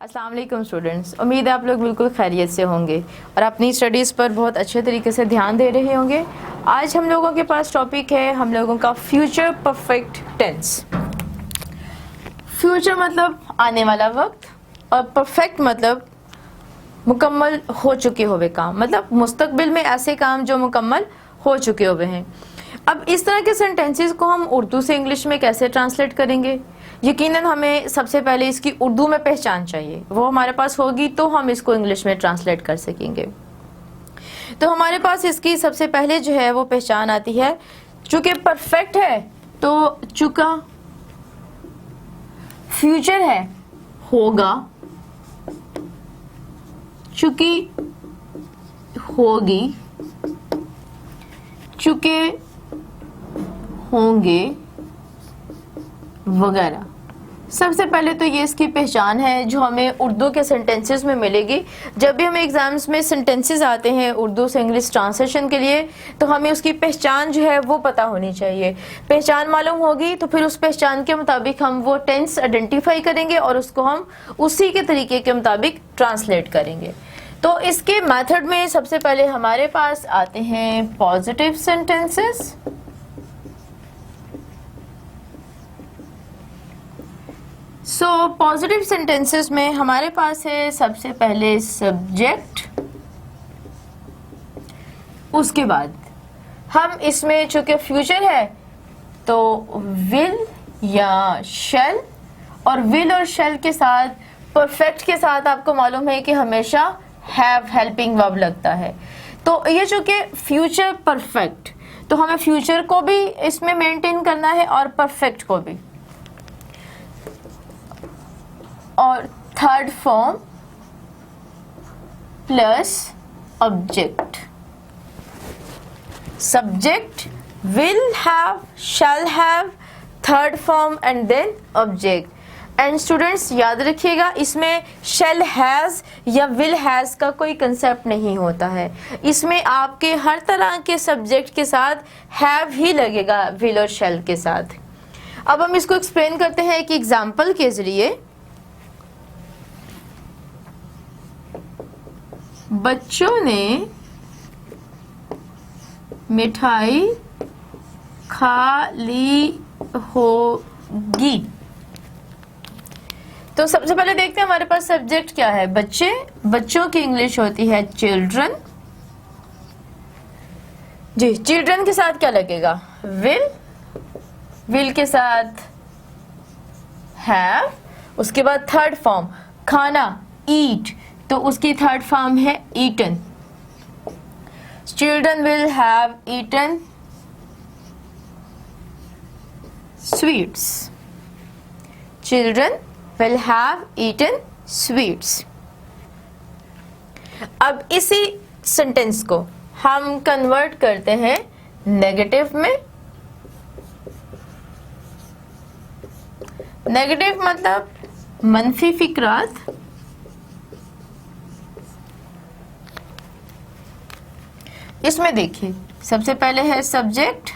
अस्सलाम वालेकुम स्टूडेंट्स, उम्मीद है आप लोग बिल्कुल खैरियत से होंगे और अपनी स्टडीज़ पर बहुत अच्छे तरीके से ध्यान दे रहे होंगे। आज हम लोगों के पास टॉपिक है हम लोगों का फ्यूचर परफेक्ट टेंस। फ्यूचर मतलब आने वाला वक्त और परफेक्ट मतलब मुकम्मल हो चुके हुए काम, मतलब मुस्तकबिल में ऐसे काम जो मुकम्मल हो चुके हुए हैं। अब इस तरह के सेंटेंसेस को हम उर्दू से इंग्लिश में कैसे ट्रांसलेट करेंगे? यकीनन हमें सबसे पहले इसकी उर्दू में पहचान चाहिए, वो हमारे पास होगी तो हम इसको इंग्लिश में ट्रांसलेट कर सकेंगे। तो हमारे पास इसकी सबसे पहले जो है वो पहचान आती है, चूंकि परफेक्ट है तो चूंकि फ्यूचर है होगा, चूंकि होगी, चूंकि होंगे वगैरह। सबसे पहले तो ये इसकी पहचान है जो हमें उर्दू के सेंटेंसेस में मिलेगी। जब भी हमें एग्जाम्स में सेंटेंसेस आते हैं उर्दू से इंग्लिश ट्रांसलेशन के लिए, तो हमें उसकी पहचान जो है वो पता होनी चाहिए। पहचान मालूम होगी तो फिर उस पहचान के मुताबिक हम वो टेंस आइडेंटिफाई करेंगे और उसको हम उसी के तरीके के मुताबिक ट्रांसलेट करेंगे। तो इसके मेथड में सबसे पहले हमारे पास आते हैं positive sentences. So positive sentences में हमारे पास है सबसे पहले सब्जेक्ट, उसके बाद हम इसमें चूंकि फ्यूचर है तो विल या शैल, और विल और शैल के साथ परफेक्ट के साथ आपको मालूम है कि हमेशा हैव हेल्पिंग वर्ब लगता है। तो ये चूंकि फ्यूचर परफेक्ट, तो हमें फ्यूचर को भी इसमें मेंटेन करना है और परफेक्ट को भी। और third form plus object, subject, will have, shall have, third form and then object. And students याद रखिएगा, इसमें शैल हैज या विल हैज का कोई कंसेप्ट नहीं होता है। इसमें आपके हर तरह के सब्जेक्ट के साथ हैव ही लगेगा, विल और शैल के साथ। अब हम इसको एक्सप्लेन करते हैं एक एग्जाम्पल के जरिए। बच्चों ने मिठाई खा ली होगी। तो सबसे पहले देखते हैं हमारे पास सब्जेक्ट क्या है, बच्चे। बच्चों की इंग्लिश होती है चिल्ड्रन। जी, चिल्ड्रन के साथ क्या लगेगा? विल, विल के साथ हैव, उसके बाद थर्ड फॉर्म खाना, ईट, तो उसकी थर्ड फॉर्म है eaten. Children will have eaten sweets. Children will have eaten sweets। अब इसी सेंटेंस को हम कन्वर्ट करते हैं नेगेटिव में। नेगेटिव मतलब मनफी फिक्रात। इसमें देखिए सबसे पहले है सब्जेक्ट,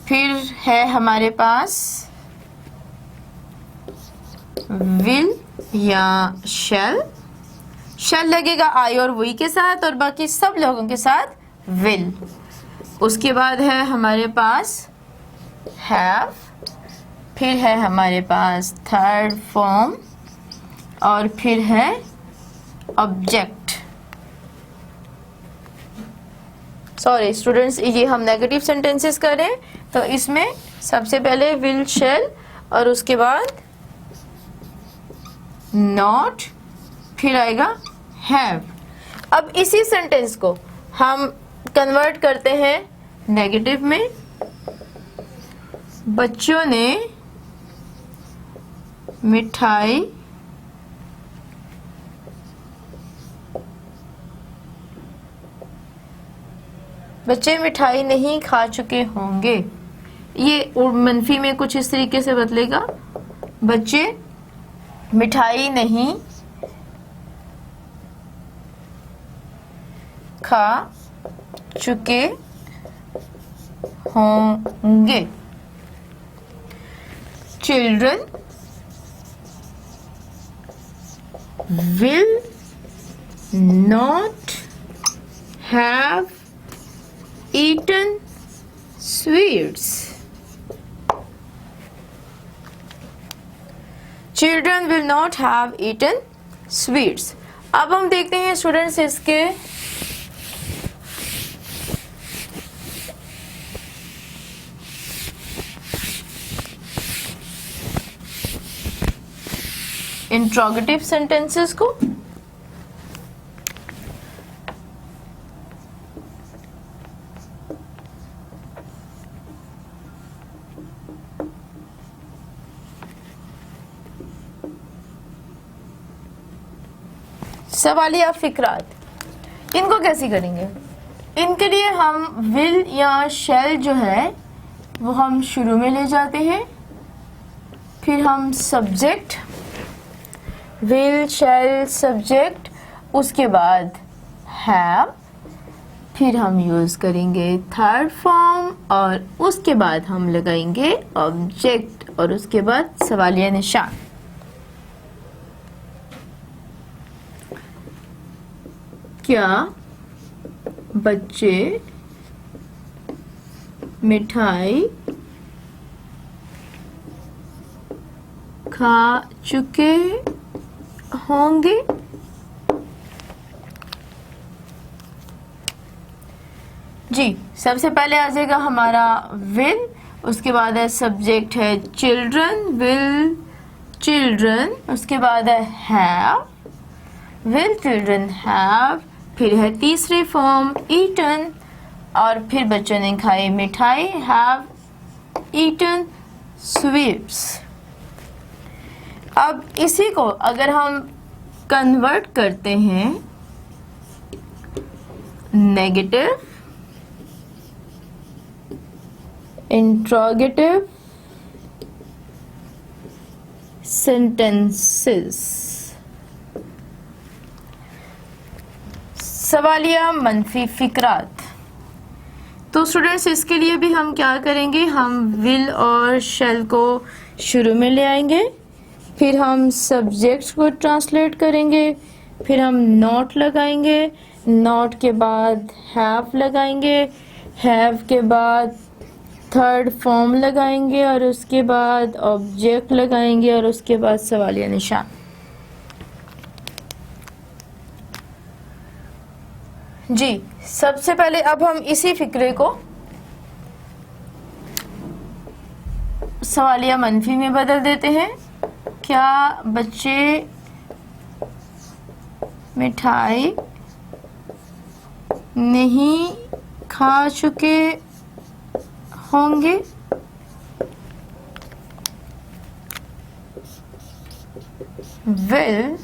फिर है हमारे पास विल या शैल। शैल लगेगा आई और वी के साथ और बाकी सब लोगों के साथ विल। उसके बाद है हमारे पास हैव, फिर है हमारे पास थर्ड फॉर्म और फिर है ऑब्जेक्ट। सॉरी स्टूडेंट्स, ये हम नेगेटिव सेंटेंसेस करें तो इसमें सबसे पहले विल शैल और उसके बाद नॉट, फिर आएगा हैव। अब इसी सेंटेंस को हम कन्वर्ट करते हैं नेगेटिव में। बच्चों ने मिठाई बच्चे मिठाई नहीं खा चुके होंगे। ये मनफी में कुछ इस तरीके से बदलेगा, बच्चे मिठाई नहीं खा चुके होंगे। Children will not have eaten sweets. Children will not have eaten sweets. अब हम देखते हैं स्टूडेंट्स इसके इंट्रोगेटिव सेंटेंसेस को। सवालिया फिक्रात, इनको कैसे करेंगे? इनके लिए हम विल या शैल जो है वो हम शुरू में ले जाते हैं, फिर हम सब्जेक्ट विल शैल सब्जेक्ट, उसके बाद हैव, फिर हम यूज करेंगे थर्ड फॉर्म और उसके बाद हम लगाएंगे ऑब्जेक्ट और उसके बाद सवालिया निशान। क्या बच्चे मिठाई खा चुके होंगे? जी, सबसे पहले आ जाएगा हमारा विल, उसके बाद है सब्जेक्ट है चिल्ड्रन, विल चिल्ड्रन, उसके बाद है हैव, विल चिल्ड्रन हैव, फिर है तीसरी फॉर्म ईटन और फिर बच्चों ने खाई मिठाई, हैव ईटन स्वीट्स। अब इसी को अगर हम कन्वर्ट करते हैं नेगेटिव इंट्रोगेटिव सेंटेंसेस, सवालिया मनफी फिक्रात, तो स्टूडेंट्स इसके लिए भी हम क्या करेंगे, हम विल और शैल को शुरू में ले आएंगे, फिर हम सब्जेक्ट को ट्रांसलेट करेंगे, फिर हम नॉट लगाएंगे, नॉट के बाद हैव लगाएंगे, हैव के बाद थर्ड फॉर्म लगाएंगे और उसके बाद ऑब्जेक्ट लगाएंगे और उसके बाद सवालिया निशान। जी, सबसे पहले अब हम इसी फिक्रे को सवालिया मनफी में बदल देते हैं। क्या बच्चे मिठाई नहीं खा चुके होंगे? Will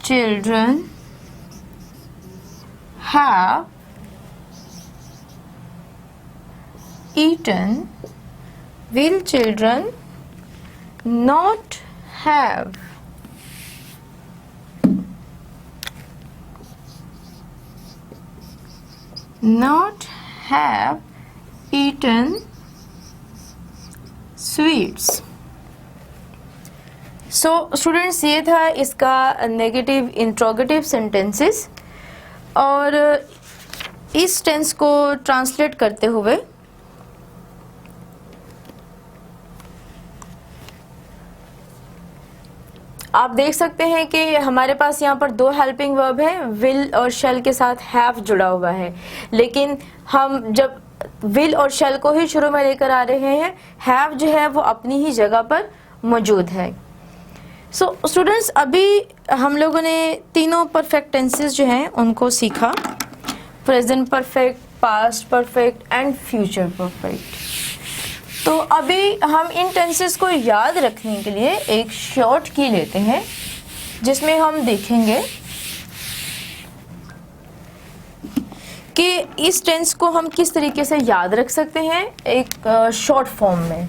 children have eaten? Will children not have? Not have eaten sweets. So students, ये था इसका नेगेटिव इंट्रोगेटिव सेंटेंसेस। और इस टेंस को ट्रांसलेट करते हुए आप देख सकते हैं कि हमारे पास यहाँ पर दो हेल्पिंग वर्ब है, विल और शैल के साथ हैव जुड़ा हुआ है, लेकिन हम जब विल और शैल को ही शुरू में लेकर आ रहे हैं, हैव जो है वो अपनी ही जगह पर मौजूद है। सो स्टूडेंट्स, अभी हम लोगों ने तीनों परफेक्ट टेंसेस जो हैं उनको सीखा, present perfect, past perfect and future perfect. तो अभी हम इन टेंसेस को याद रखने के लिए एक शॉर्ट की लेते हैं, जिसमें हम देखेंगे कि इस टेंस को हम किस तरीके से याद रख सकते हैं एक शॉर्ट फॉर्म में।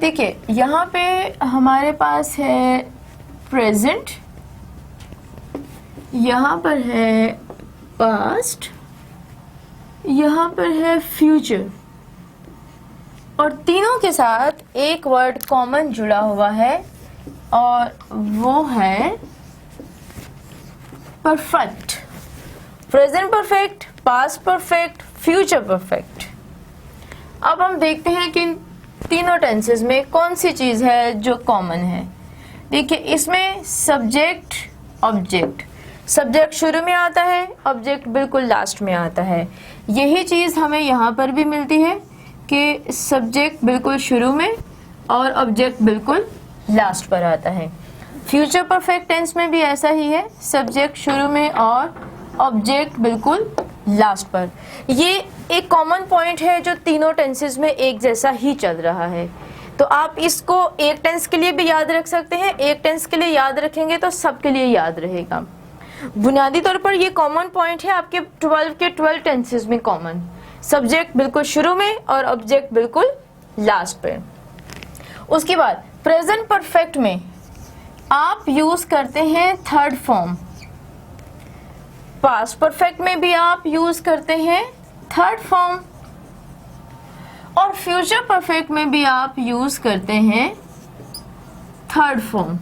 देखिए यहाँ पे हमारे पास है प्रेजेंट, यहाँ पर है पास्ट, यहाँ पर है फ्यूचर, और तीनों के साथ एक वर्ड कॉमन जुड़ा हुआ है और वो है perfect. Present perfect, past perfect, future perfect. अब हम देखते हैं कि इन तीनों टेंसेस में कौन सी चीज़ है जो कॉमन है। देखिए इसमें सब्जेक्ट ऑब्जेक्ट, सब्जेक्ट शुरू में आता है, ऑब्जेक्ट बिल्कुल लास्ट में आता है। यही चीज़ हमें यहाँ पर भी मिलती है कि सब्जेक्ट बिल्कुल शुरू में और ऑब्जेक्ट बिल्कुल लास्ट पर आता है। फ्यूचर परफेक्ट टेंस में भी ऐसा ही है, सब्जेक्ट शुरू में और ऑब्जेक्ट बिल्कुल लास्ट पर। ये एक कॉमन पॉइंट है जो तीनों टेंसेस में एक जैसा ही चल रहा है। तो आप इसको एक टेंस के लिए भी याद रख सकते हैं, एक टेंस के लिए याद रखेंगे तो सबके लिए याद रहेगा। बुनियादी तौर पर ये कॉमन पॉइंट है आपके 12 के 12 टेंसेस में कॉमन, सब्जेक्ट बिल्कुल शुरू में और ऑब्जेक्ट बिल्कुल लास्ट पे। उसके बाद प्रेजेंट परफेक्ट में आप यूज करते हैं थर्ड फॉर्म, पास्ट परफेक्ट में भी आप यूज करते हैं थर्ड फॉर्म, और फ्यूचर परफेक्ट में भी आप यूज करते हैं थर्ड फॉर्म।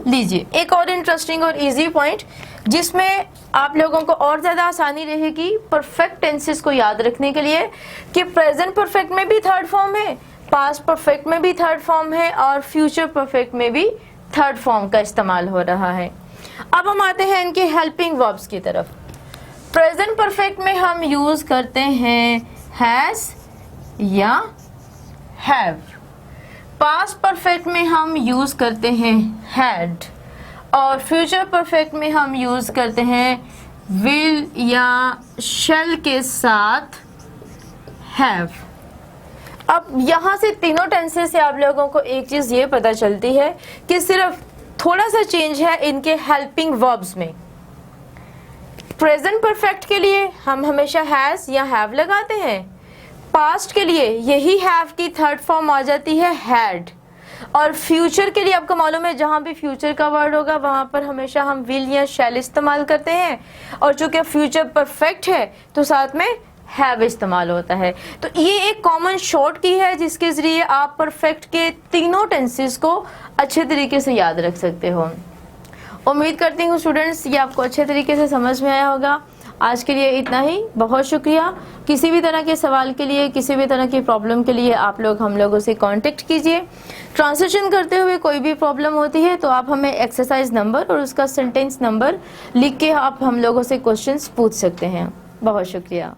लीजिए एक और इंटरेस्टिंग और इजी पॉइंट जिसमें आप लोगों को और ज़्यादा आसानी रहेगी परफेक्ट टेंसेस को याद रखने के लिए कि प्रेजेंट परफेक्ट में भी थर्ड फॉर्म है, पास्ट परफेक्ट में भी थर्ड फॉर्म है और फ्यूचर परफेक्ट में भी थर्ड फॉर्म का इस्तेमाल हो रहा है। अब हम आते हैं इनके हेल्पिंग वर्ब्स की तरफ। प्रेजेंट परफेक्ट में हम यूज़ करते हैं हैज़ या हैव, पास्ट परफेक्ट में हम यूज़ करते हैं हैड, और फ्यूचर परफेक्ट में हम यूज़ करते हैं विल या शैल के साथ हैव। अब यहाँ से तीनों टेंसेस से आप लोगों को एक चीज़ ये पता चलती है कि सिर्फ थोड़ा सा चेंज है इनके हेल्पिंग वर्ब्स में। प्रेजेंट परफेक्ट के लिए हम हमेशा हैज़ या हैव लगाते हैं, पास्ट के लिए यही हैव की थर्ड फॉर्म आ जाती है हैड, और फ्यूचर के लिए आपको मालूम है जहाँ भी फ्यूचर का वर्ड होगा वहाँ पर हमेशा हम विल या शैल इस्तेमाल करते हैं, और चूंकि फ्यूचर परफेक्ट है तो साथ में हैव इस्तेमाल होता है। तो ये एक कॉमन शॉर्ट की है जिसके ज़रिए आप परफेक्ट के तीनों टेंसेस को अच्छे तरीके से याद रख सकते हो। उम्मीद करती हूँ स्टूडेंट्स ये आपको अच्छे तरीके से समझ में आया होगा। आज के लिए इतना ही, बहुत शुक्रिया। किसी भी तरह के सवाल के लिए, किसी भी तरह की प्रॉब्लम के लिए आप लोग हम लोगों से कांटेक्ट कीजिए। ट्रांसलेशन करते हुए कोई भी प्रॉब्लम होती है तो आप हमें एक्सरसाइज नंबर और उसका सेंटेंस नंबर लिख के आप हम लोगों से क्वेश्चंस पूछ सकते हैं। बहुत शुक्रिया।